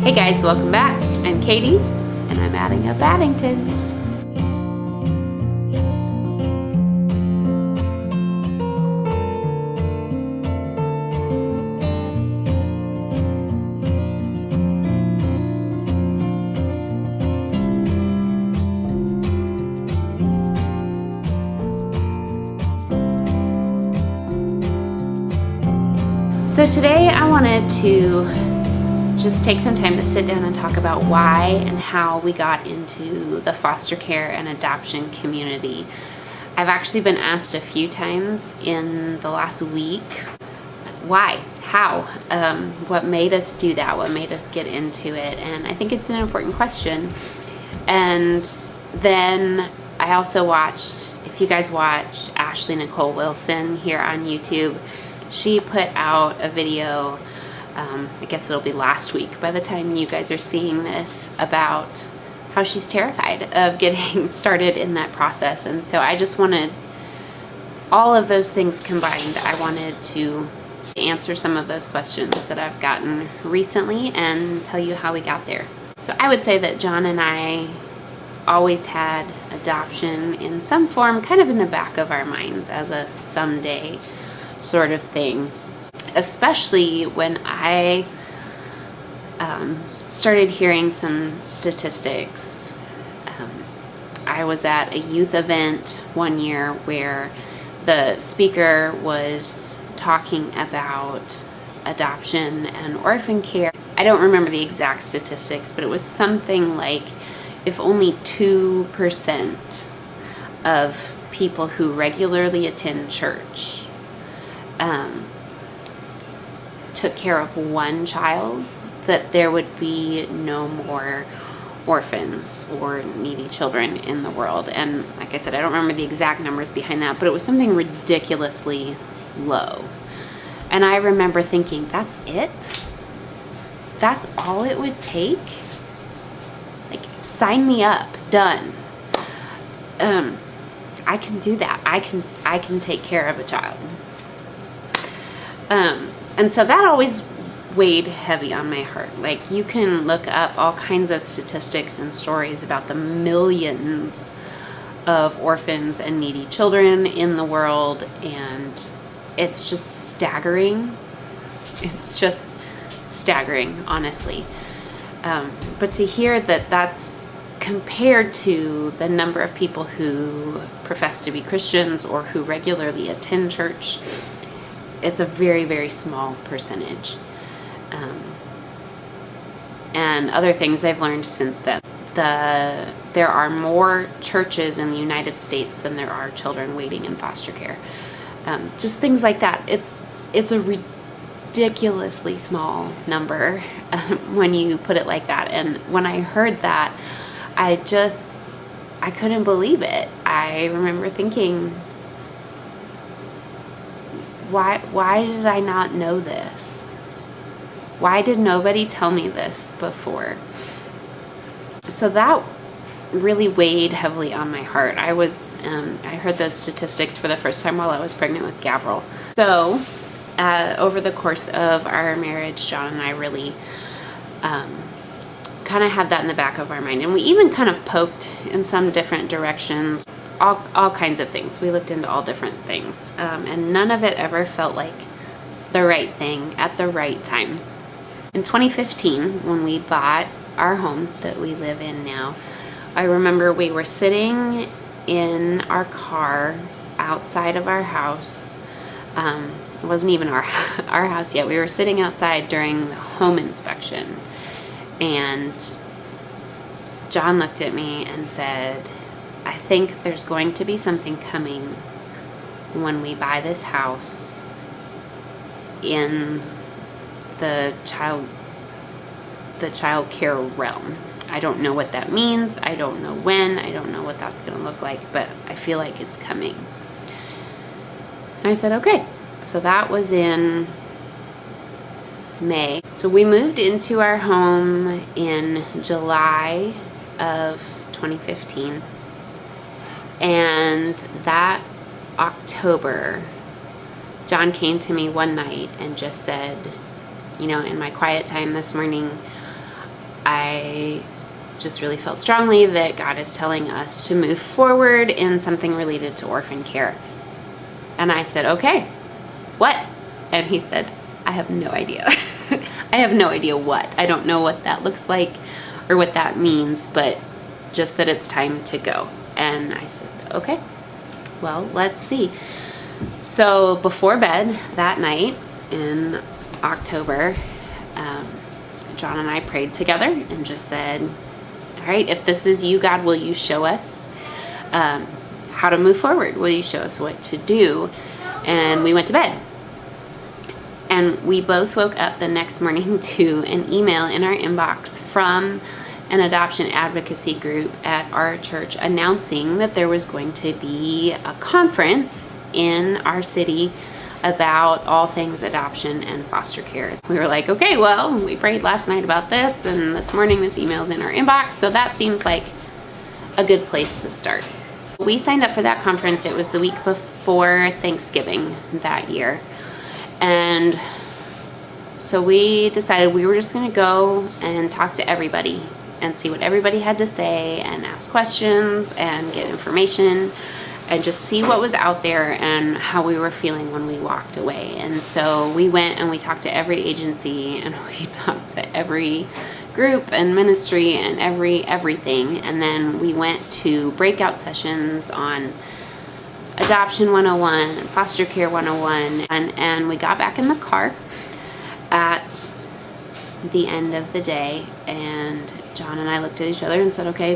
Hey guys, welcome back. I'm Katie, and I'm adding up Addingtons. So today I wanted to just take some time to sit down and talk about why and how we got into the foster care and adoption community. I've actually been asked a few times in the last week, why, how, what made us do that, what made us get into it, and I think it's an important question. And then I also watched, if you guys watch Ashley Nicole Wilson here on YouTube, she put out a video, I guess it'll be last week by the time you guys are seeing this, about how she's terrified of getting started in that process. And so I just wanted, all of those things combined, I wanted to answer some of those questions that I've gotten recently and tell you how we got there. So I would say that John and I always had adoption in some form kind of in the back of our minds as a someday sort of thing, especially when I started hearing some statistics. I was at a youth event one year where the speaker was talking about adoption and orphan care. I don't remember the exact statistics, but it was something like if only 2% of people who regularly attend church took care of one child, that there would be no more orphans or needy children in the world. And like I said, I don't remember the exact numbers behind that, but it was something ridiculously low. And I remember thinking, that's it? That's all it would take? Like, sign me up, done. I can do that. I can take care of a child. And so that always weighed heavy on my heart. Like, you can look up all kinds of statistics and stories about the millions of orphans and needy children in the world, and it's just staggering. It's just staggering, honestly. But to hear that that's compared to the number of people who profess to be Christians or who regularly attend church, it's a very, very small percentage. And other things I've learned since then. There are more churches in the United States than there are children waiting in foster care. Just things like that. It's a ridiculously small number when you put it like that. And when I heard that, I couldn't believe it. I remember thinking, why did I not know this? Why did nobody tell me this before? So that really weighed heavily on my heart. I heard those statistics for the first time while I was pregnant with Gavrel. So over the course of our marriage, John and I really kind of had that in the back of our mind. And we even kind of poked in some different directions. All kinds of things. We looked into all different things, and none of it ever felt like the right thing at the right time. In 2015, when we bought our home that we live in now, I remember we were sitting in our car outside of our house. It wasn't even our house yet. We were sitting outside during the home inspection, and John looked at me and said, I think there's going to be something coming when we buy this house in the child care realm. I don't know what that means. I don't know when. I don't know what that's going to look like, but I feel like it's coming. And I said, okay. So that was in May. So we moved into our home in July of 2015. And that October, John came to me one night and just said, you know, in my quiet time this morning, I just really felt strongly that God is telling us to move forward in something related to orphan care. And I said, okay, what? And he said, I have no idea. I have no idea what. I don't know what that looks like or what that means, but just that it's time to go. And I said, okay, well, let's see. So before bed that night in October, John and I prayed together and just said, all right, if this is you, God, will you show us how to move forward? Will you show us what to do? And we went to bed. And we both woke up the next morning to an email in our inbox from an adoption advocacy group at our church announcing that there was going to be a conference in our city about all things adoption and foster care. We were like, okay, well, we prayed last night about this, and this morning this email's in our inbox, so that seems like a good place to start. We signed up for that conference. It was the week before Thanksgiving that year. And so we decided we were just going to go and talk to everybody and see what everybody had to say and ask questions and get information and just see what was out there and how we were feeling when we walked away. And so we went and we talked to every agency and we talked to every group and ministry and everything. And then we went to breakout sessions on Adoption 101 and Foster Care 101. And we got back in the car at the end of the day, and John and I looked at each other and said, okay,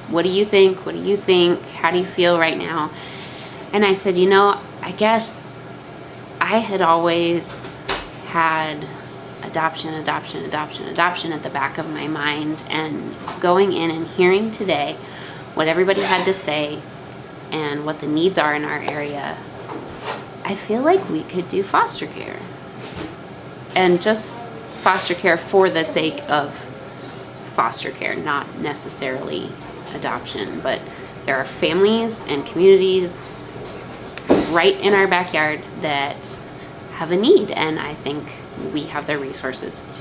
what do you think? What do you think? How do you feel right now? And I said, I guess I had always had adoption at the back of my mind, and going in and hearing today what everybody had to say and what the needs are in our area, I feel like we could do foster care. And just foster care for the sake of foster care, not necessarily adoption, but there are families and communities right in our backyard that have a need, and I think we have the resources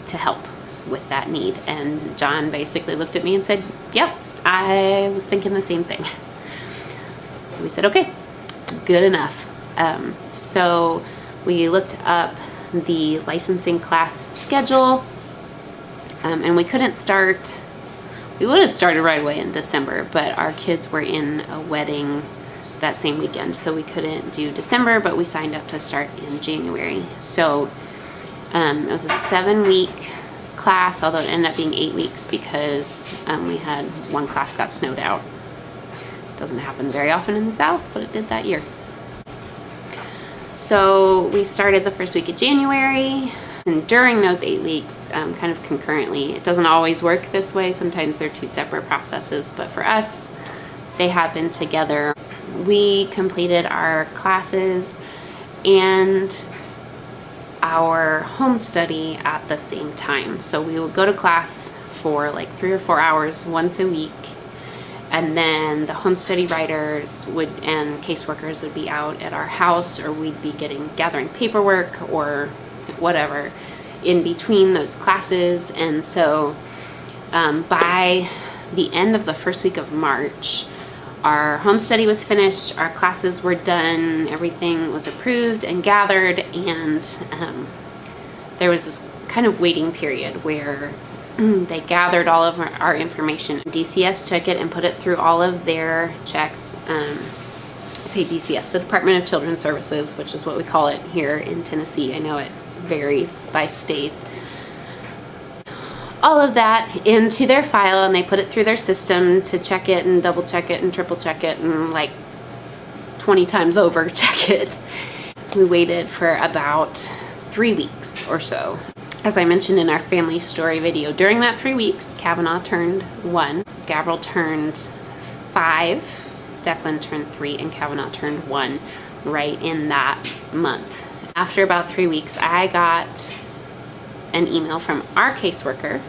to help with that need. And John basically looked at me and said, yep, I was thinking the same thing. So we said, okay, good enough. So we looked up the licensing class schedule, and we couldn't start. We would have started right away in December, but our kids were in a wedding that same weekend, so we couldn't do December, but we signed up to start in January. So it was a 7-week class, although it ended up being 8 weeks because we had one class got snowed out. Doesn't happen very often in the South, but it did that year. So we started the first week of January, and during those 8 weeks, kind of concurrently, it doesn't always work this way. Sometimes they're two separate processes, but for us, they happen together. We completed our classes and our home study at the same time. So we would go to class for like 3 or 4 hours once a week, and then the home study writers and caseworkers would be out at our house, or we'd be gathering paperwork or whatever in between those classes. And so by the end of the first week of March, our home study was finished, our classes were done, everything was approved and gathered, and there was this kind of waiting period where they gathered all of our information. DCS took it and put it through all of their checks. I say DCS, the Department of Children's Services, which is what we call it here in Tennessee. I know it varies by state. All of that into their file, and they put it through their system to check it and double check it and triple check it and like 20 times over check it. We waited for about 3 weeks or so. As I mentioned in our family story video, during that 3 weeks, Kavannah turned 1, Gavrel turned 5, Declan turned 3, and Kavannah turned 1 right in that month. After about 3 weeks, I got an email from our caseworker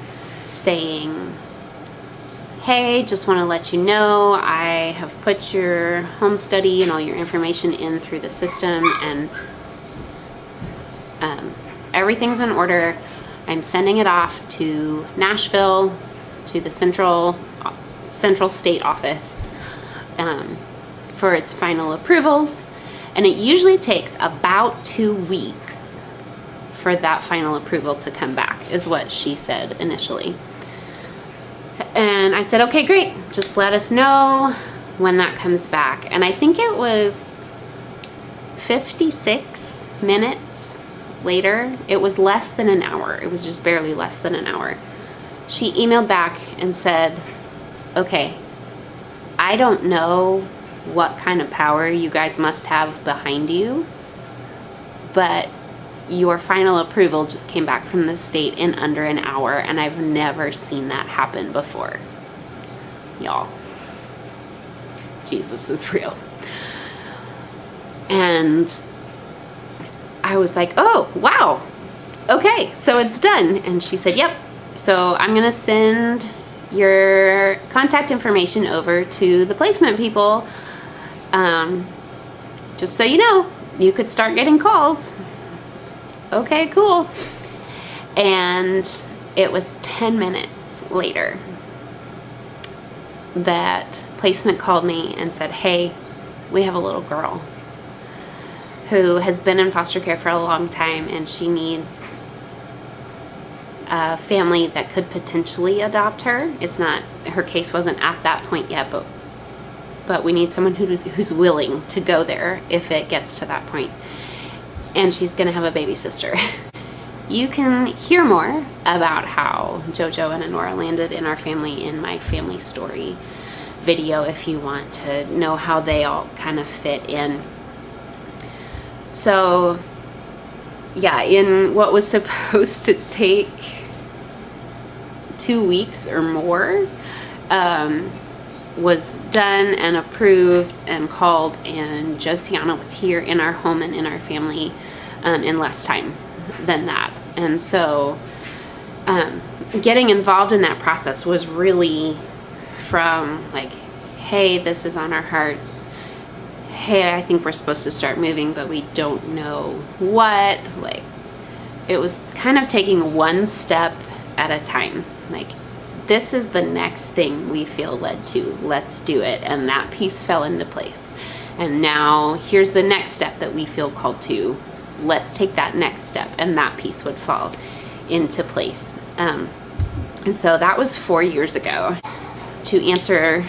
saying, hey, just want to let you know I have put your home study and all your information in through the system, and everything's in order. I'm sending it off to Nashville, to the Central State Office for its final approvals. And it usually takes about 2 weeks for that final approval to come back, is what she said initially. And I said, okay, great. Just let us know when that comes back. And I think it was 56 minutes later. It was less than an hour. It was just barely less than an hour. She emailed back and said, okay, I don't know what kind of power you guys must have behind you, but your final approval just came back from the state in under an hour, and I've never seen that happen before. Y'all, Jesus is real. And I was like, oh, wow. Okay, so it's done. And she said, yep. So I'm going to send your contact information over to the placement people. Just so you know, you could start getting calls. Okay, cool. And it was 10 minutes later that placement called me and said, hey, we have a little girl who has been in foster care for a long time, and she needs a family that could potentially adopt her. It's not, her case wasn't at that point yet, but we need someone who's willing to go there if it gets to that point. And she's gonna have a baby sister. You can hear more about how Jojo and Annorah landed in our family in my family story video if you want to know how they all kind of fit in. So yeah, in what was supposed to take 2 weeks or more, was done and approved and called, and Josianah was here in our home and in our family in less time than that. And so getting involved in that process was really from like, hey, this is on our hearts. Hey, I think we're supposed to start moving, but we don't know what. Like, it was kind of taking one step at a time. Like, this is the next thing we feel led to. Let's do it. And that piece fell into place. And now here's the next step that we feel called to. Let's take that next step. And that piece would fall into place. And so that was 4 years ago. To answer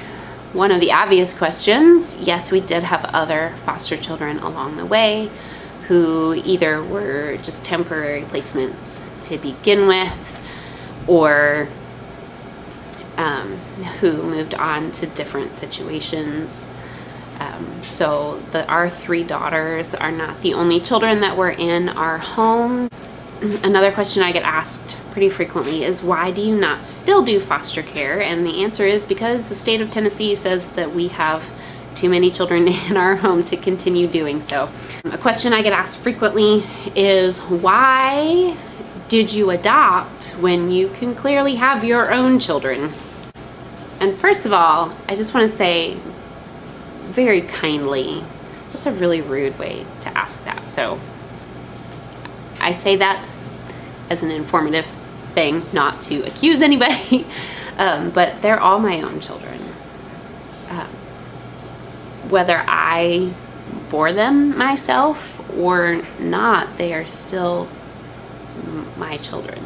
one of the obvious questions, yes, we did have other foster children along the way who either were just temporary placements to begin with, or who moved on to different situations. So our 3 daughters are not the only children that were in our home. Another question I get asked pretty frequently is, why do you not still do foster care? And the answer is because the state of Tennessee says that we have too many children in our home to continue doing so. A question I get asked frequently is, why did you adopt when you can clearly have your own children? And first of all, I just want to say very kindly, that's a really rude way to ask that. So I say that as an informative thing, not to accuse anybody, but they're all my own children. Whether I bore them myself or not, they are still my children.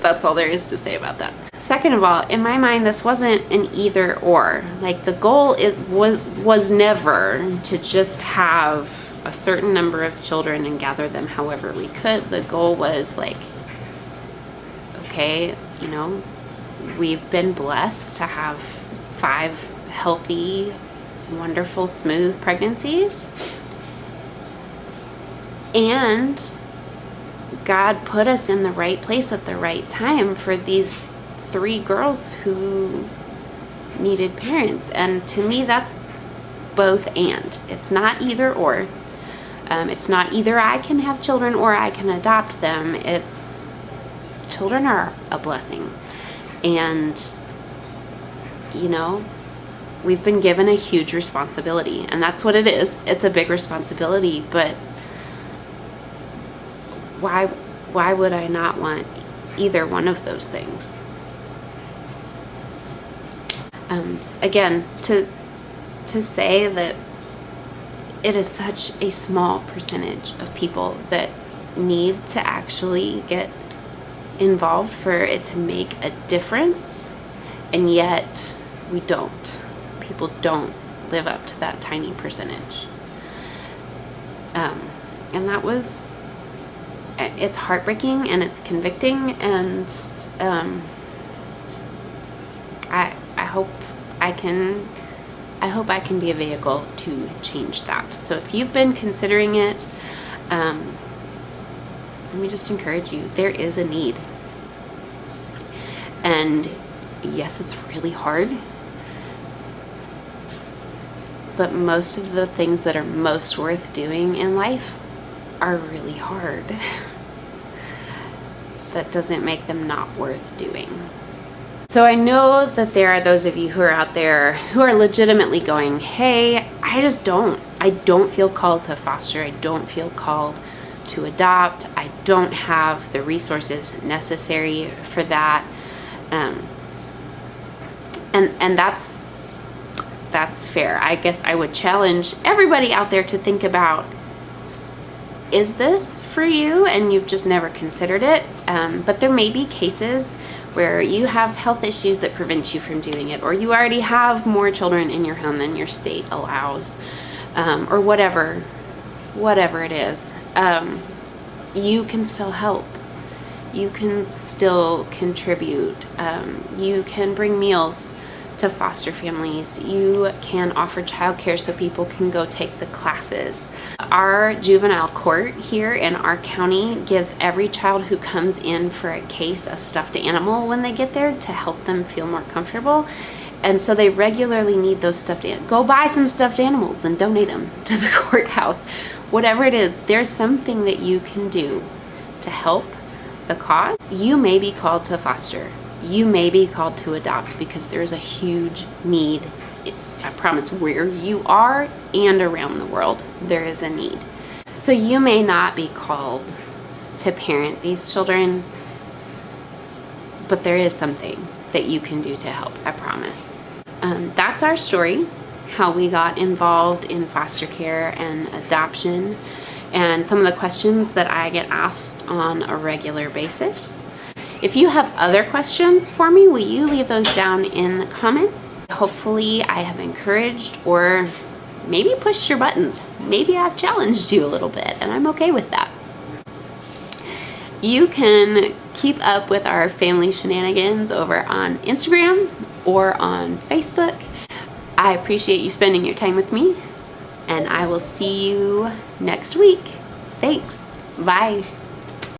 That's all there is to say about that. Second of all, in my mind, this wasn't an either or. Like, the goal was never to just have a certain number of children and gather them however we could. The goal was like, okay, you know, we've been blessed to have 5 healthy, wonderful, smooth pregnancies. And God put us in the right place at the right time for these 3 girls who needed parents. And to me, that's both and. It's not either or. It's not either I can have children or I can adopt them. It's children are a blessing. And, you know, we've been given a huge responsibility, and that's what it is. It's a big responsibility, but why would I not want either one of those things? Again, to say that it is such a small percentage of people that need to actually get involved for it to make a difference, and yet we don't. People don't live up to that tiny percentage. And that was, it's heartbreaking and it's convicting, and I hope I can be a vehicle to change that. So if you've been considering it, let me just encourage you, there is a need. And yes, it's really hard, but most of the things that are most worth doing in life are really hard. That doesn't make them not worth doing. So I know that there are those of you who are out there who are legitimately going, hey, I don't feel called to foster. I don't feel called to adopt. I don't have the resources necessary for that. And that's fair. I guess I would challenge everybody out there to think about, is this for you? And you've just never considered it. But there may be cases where you have health issues that prevent you from doing it, or you already have more children in your home than your state allows, or whatever it is. You can still help. You can still contribute. You can bring meals to foster families. You can offer childcare so people can go take the classes. Our juvenile court here in our county gives every child who comes in for a case a stuffed animal when they get there to help them feel more comfortable. And so they regularly need those stuffed animals. Go buy some stuffed animals and donate them to the courthouse. Whatever it is, there's something that you can do to help the cause. You may be called to foster. You may be called to adopt, because there's a huge need. I promise, where you are and around the world, there is a need. So you may not be called to parent these children, but there is something that you can do to help, I promise. That's our story, how we got involved in foster care and adoption, and some of the questions that I get asked on a regular basis. If you have other questions for me, will you leave those down in the comments? Hopefully I have encouraged or maybe pushed your buttons. Maybe I've challenged you a little bit, and I'm okay with that. You can keep up with our family shenanigans over on Instagram or on Facebook. I appreciate you spending your time with me, and I will see you next week. Thanks. Bye.